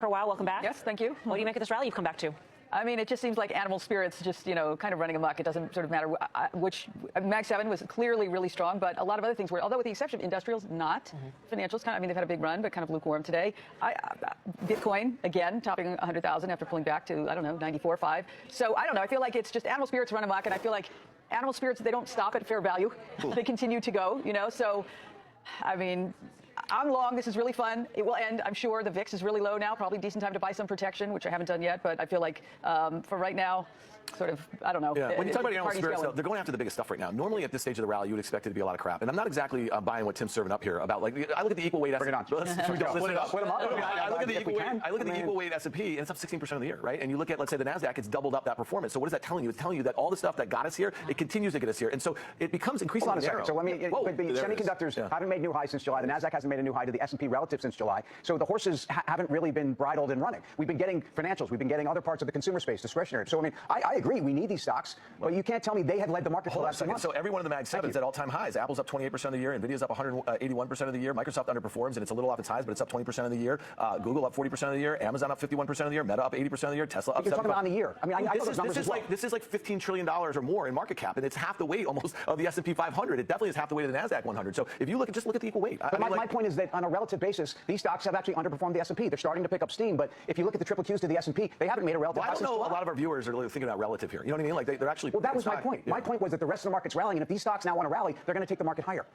For a while, welcome back. Yes, thank you. What do you make of this rally you've come back to? I mean, it just seems like animal spirits just, kind of running amok. It doesn't sort of matter which. Mag 7 was clearly really strong, but a lot of other things were, although with the exception of industrials, not. Financials, they've had a big run, but kind of lukewarm today. Bitcoin, again, topping 100,000 after pulling back to, 94.5. So, I don't know. I feel like it's just animal spirits run amok, and I feel like animal spirits, they don't stop at fair value. They continue to go, So, I mean, I'm long. This is really fun. It will end, I'm sure. The VIX is really low now. Probably decent time to buy some protection, which I haven't done yet. But I feel like for right now, sort of, I don't know. Yeah. When you talk about animal spirits, they're going after the biggest stuff right now. Normally at this stage of the rally, you would expect it to be a lot of crap. And I'm not exactly buying what Tim's serving up here about, I look at the equal weight S&P. I look at the equal weight S&P, and it's up 16% of the year, right? And you look at, let's say, the NASDAQ, it's doubled up that performance. So what is that telling you? It's telling you that all the stuff that got us here, it continues to get us here. And so it becomes increasingly narrow. So semiconductors haven't made new highs since July. The NASDAQ hasn't made a new high to the S&P relative since July. So the horses haven't really been bridled and running. We've been getting financials. We've been getting other parts of the consumer space, discretionary. So, I agree. We need these stocks. But you can't tell me they have led the market for the last 2 months. So every one of the Mag 7s at all-time highs. Apple's up 28% of the year. Nvidia's up 181% of the year. Microsoft underperforms, and it's a little off its highs, but it's up 20% of the year. Google up 40% of the year. Amazon up 51% of the year. Meta up 80% of the year. Tesla up 70%. You're talking about on the year. I know those numbers as well. This is like $15 trillion or more in market cap, and it's half the weight almost of the S&P 500. It definitely is half the weight of the NASDAQ 100. So if you just look at the equal weight. But my point is that on a relative basis, these stocks have actually underperformed the S&P. They're starting to pick up steam, but if you look at the triple Qs to the S&P, they haven't made a relative high since July. I don't know. A lot of our viewers are really thinking about relative here. You know what I mean? Like they're actually. Well, that was my point. My point was that the rest of the market's rallying, and if these stocks now want to rally, they're going to take the market higher.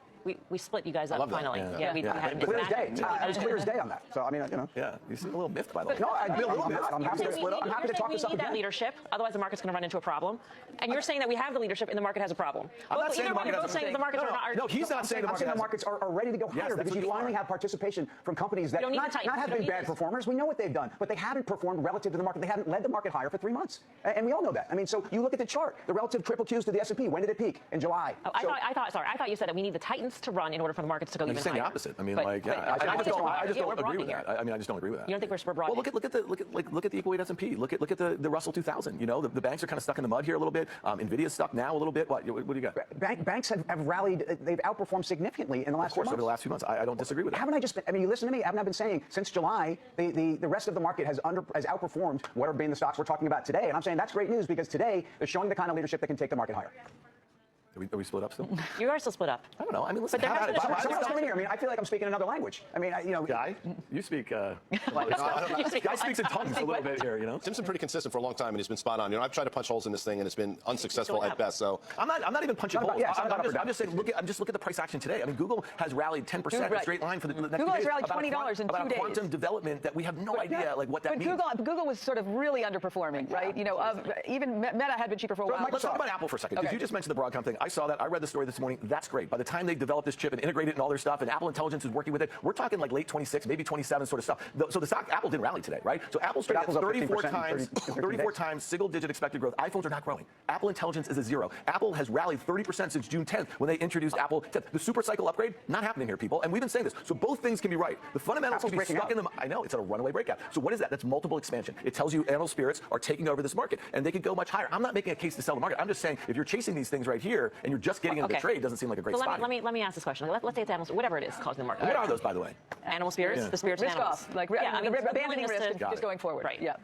We split you guys up finally. We had clear as day. I was clear as day on that. So Yeah, you seem a little miffed by that. No, I'm happy to split up. I'm happy to talk this up again. We need that leadership, otherwise the market's going to run into a problem. And you're saying that we have the leadership and the market has a problem. I'm not saying the market has a saying the markets are not. No, he's not saying the markets are ready to go higher because you finally have participation from companies that not have been bad performers. We know what they've done, but they haven't performed relative to the market. They haven't led the market higher for 3 months, and we all know that. So you look at the chart, the relative triple Qs to the S&P. When did it peak? In July. I thought you said that we need the Titans to run in order for the markets to go even higher. You're saying the opposite. I just don't agree with that. I just don't agree with that. You don't think we're broad? Well, look at the equal weight S&P. Look at the Russell 2000. The banks are kind of stuck in the mud here a little bit. Nvidia's stuck now a little bit. What do you got? Banks have rallied. They've outperformed significantly in the last 2 months. Over the last few months. I don't disagree with that. Haven't I just? You listen to me. Haven't I been saying since July the rest of the market has outperformed what have been the stocks we're talking about today? And I'm saying that's great news because today they're showing the kind of leadership that can take the market higher. Are we split up still? You are still split up. I don't know. Listen. Someone's coming here. I feel like I'm speaking another language. Guy, you speak. Guy speaks in tongues a little bit here. Tim's been pretty consistent for a long time, and he's been spot on. I've tried to punch holes in this thing, and it's been unsuccessful at best. So I'm not even punching holes. I'm just saying. Look at the price action today. Google has rallied 10%, a straight line for the next 2 days. Google has rallied $20 in 2 days. About quantum development that we have no idea what that means. But Google was sort of really underperforming, right? Even Meta had been cheaper for a while. Let's talk about Apple for a second, because you just mentioned the Broadcom thing. I saw that. I read the story this morning. That's great. By the time they develop this chip and integrate it and all their stuff, and Apple Intelligence is working with it, we're talking like late 26, maybe 27 sort of stuff. So the stock, Apple didn't rally today, right? So Apple's trading at 34 times single-digit expected growth. iPhones are not growing. Apple Intelligence is a zero. Apple has rallied 30% since June 10th when they introduced Apple 10. The super cycle upgrade, not happening here, people. And we've been saying this. So both things can be right. The fundamentals can be stuck in them. I know, it's a runaway breakout. So what is that? That's multiple expansion. It tells you animal spirits are taking over this market, and they could go much higher. I'm not making a case to sell the market. I'm just saying if you're chasing these things right here and you're just getting into the trade, it doesn't seem like a great spot. Let me ask this question. Let's say it's animals, whatever it is causing the market. What are those, by the way? Animal spirits, the spirits of animals. Abandoning risk just going forward. Right. Yeah.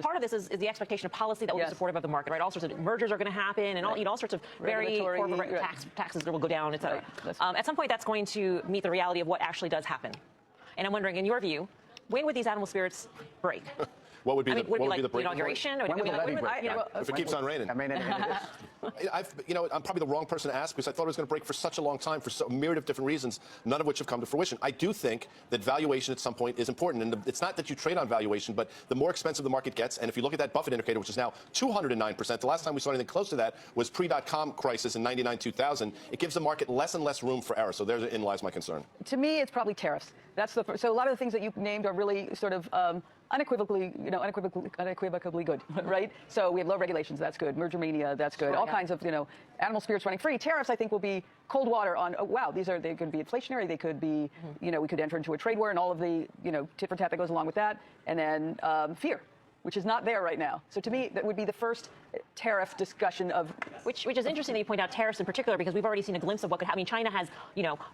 Part of this is the expectation of policy that will be supportive of the market, right? All sorts of mergers are going to happen, and all sorts of very corporate taxes that will go down, et cetera. At some point, that's going to meet the reality of what actually does happen. And I'm wondering, in your view, when would these animal spirits break? What would be the break inauguration? If it keeps on raining. I'm probably the wrong person to ask because I thought it was going to break for such a long time for a myriad of different reasons, none of which have come to fruition. I do think that valuation at some point is important, and it's not that you trade on valuation, but the more expensive the market gets, and if you look at that Buffett indicator, which is now 209%, the last time we saw anything close to that was pre-dot-com crisis in 99-2000, it gives the market less and less room for error. So therein lies my concern. To me, it's probably tariffs. So a lot of the things that you named are really sort of unequivocally good, right? So we have low regulations, that's good. Merger mania, that's good. All kinds of, animal spirits running free. Tariffs, I think, will be cold water on, they could be inflationary, they could be, we could enter into a trade war and all of the, tit for tat that goes along with that. And then fear. which is not there right now. So to me, that would be the first tariff discussion of which is interesting that you point out tariffs in particular, because we've already seen a glimpse of what could happen. I mean, China has,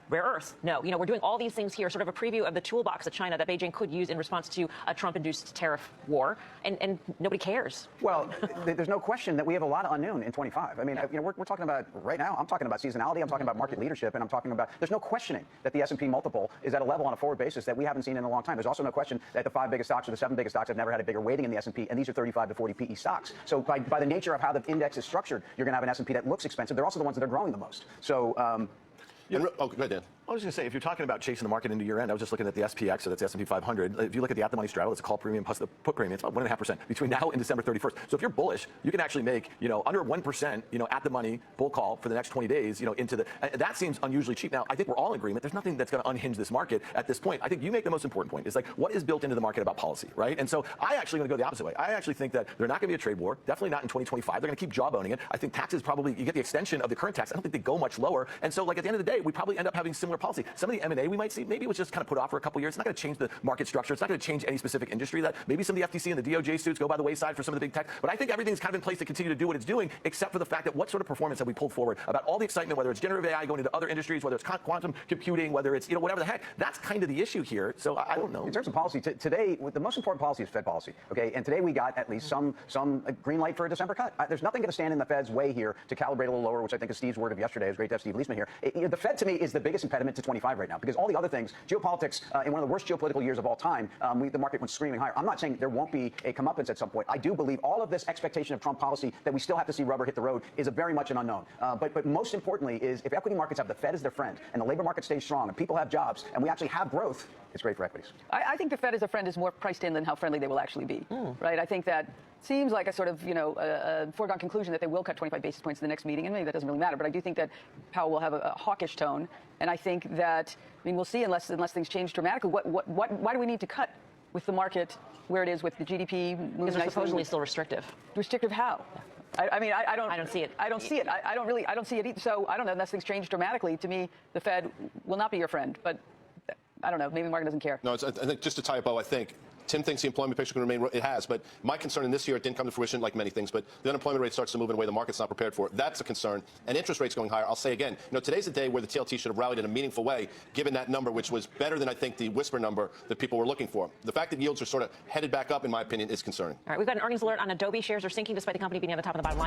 rare earths. No, we're doing all these things here, sort of a preview of the toolbox that China, that Beijing could use in response to a Trump-induced tariff war, and nobody cares. Well, there's no question that we have a lot of unknown in 25. I mean, we're talking about right now. I'm talking about seasonality. I'm talking about market leadership, and I'm talking about there's no questioning that the S&P multiple is at a level on a forward basis that we haven't seen in a long time. There's also no question that the 5 biggest stocks or the 7 biggest stocks have never had a bigger weighting in the S&P, and these are 35 to 40 PE stocks. So by the nature of how the index is structured, you're going to have an S&P that looks expensive. They're also the ones that are growing the most. So. Oh, go ahead, Dan. I was going to say, if you're talking about chasing the market into year end, I was just looking at the SPX, so that's the S&P 500. If you look at the at-the-money straddle, it's a call premium plus the put premium. It's about 1.5% between now and December 31st. So if you're bullish, you can actually make, under 1%, at-the-money bull call for the next 20 days, into the. That seems unusually cheap. Now, I think we're all in agreement. There's nothing that's going to unhinge this market at this point. I think you make the most important point. It's like, what is built into the market about policy, right? And so I actually going to go the opposite way. I actually think that they're not going to be a trade war. Definitely not in 2025. They're going to keep jawboning it. I think taxes probably, you get the extension of the current tax. I don't think they go much lower. And so, like, at the end of the day, we probably end up having similar policy. Some of the M&A we might see, maybe it was just kind of put off for a couple years. It's not going to change the market structure. It's not going to change any specific industry. That maybe some of the FTC and the DOJ suits go by the wayside for some of the big tech. But I think everything's kind of in place to continue to do what it's doing, except for the fact that what sort of performance have we pulled forward about all the excitement, whether it's generative AI going into other industries, whether it's quantum computing, whether it's whatever the heck. That's kind of the issue here. So I don't know. In terms of policy, today the most important policy is Fed policy. Okay, and today we got at least some green light for a December cut. There's nothing going to stand in the Fed's way here to calibrate a little lower, which I think is Steve's word of yesterday. It was great to have Steve Leisman here. The Fed to me is the biggest impediment to 25 right now, because all the other things, geopolitics, in one of the worst geopolitical years of all time, the market went screaming higher. I'm not saying there won't be a comeuppance at some point. I do believe all of this expectation of Trump policy that we still have to see rubber hit the road is very much an unknown. But most importantly is if equity markets have the Fed as their friend and the labor market stays strong and people have jobs and we actually have growth, it's great for equities. I think the Fed as a friend is more priced in than how friendly they will actually be, right? I think that seems like a sort of, a foregone conclusion that they will cut 25 basis points in the next meeting, and maybe that doesn't really matter, but I do think that Powell will have a hawkish tone, and I think that, we'll see unless things change dramatically. Why do we need to cut with the market where it is with the GDP moving because they're supposedly still restrictive. Restrictive how? I don't see it. I don't see it. I don't see it either. So I don't know, unless things change dramatically, to me, the Fed will not be your friend, but I don't know, maybe the market doesn't care. No, I think just to tie a bow, I think Tim thinks the employment picture can remain. It has, but my concern in this year, it didn't come to fruition like many things, but the unemployment rate starts to move in a way the market's not prepared for. That's a concern. And interest rates going higher. I'll say again, today's a day where the TLT should have rallied in a meaningful way, given that number, which was better than I think the whisper number that people were looking for. The fact that yields are sort of headed back up, in my opinion, is concerning. All right, we've got an earnings alert on Adobe. Shares are sinking despite the company being at the top of the bottom line.